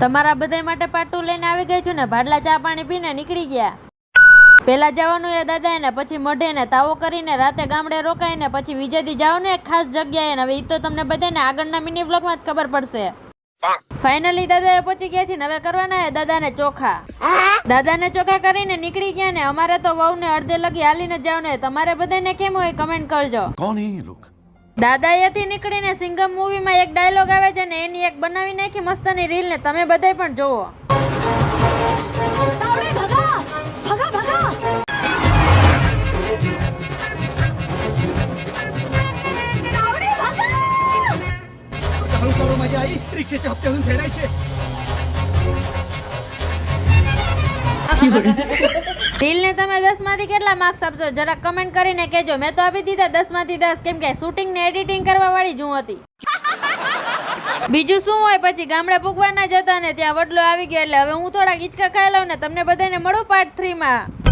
તમારા બધા માટે પાર્ટ 2 લઈને આવી ગઈ છું ને. ભાડલા ચા પાણી પીને નીકળી ગયા. પેલા જવાનું એ દાદા ને, પછી મઢે ને તાવો કરીને રાતે ગામડે રોકાઈને પછી વિજયથી જવાનું એક ખાસ જગ્યાએ. હવે ઈ તો તમને બધાને આગળના મિની બ્લોગમાં જ ખબર પડશે. ફાઇનલી દાદા પહોંચી ગયા છે ને હવે કરવાના હે દાદાને ચોખા. દાદાને ચોખા કરીને નીકળી ગયા ને. અમારે તો વહુને અડધે લગી હાલીને જવાનું હે. તમારે બધાને કેમ હોય કમેન્ટ કરજો. कौन है ये लोग? દાદા અહીંયાથી નીકળીને સિંગમ મૂવીમાં એક ડાયલોગ આવે છે ને એની એક બનાવી નાખી મસ્તની રીલ ને તમે બધાય પણ જોવો. મજા આવી રિક્ષા ચપતે હું ફેરાય છે. રીલ ને તમે 10 માંથી કેટલા માર્ક્સ આપશો જરા કમેન્ટ કરીને કહેજો. મેં તો આપી દીધા 10 માંથી 10 કેમ કે શૂટિંગ ને એડિટિંગ કરવા વાળી જ હું હતી. બીજું શું હોય, પછી ગામડે પૂગવાના જતા ને ત્યાં વડલો આવી ગયો એટલે હવે હું થોડા હિંચકા ખાઈ લઉં ને તમને બધાને મળું પાર્ટ 3 માં.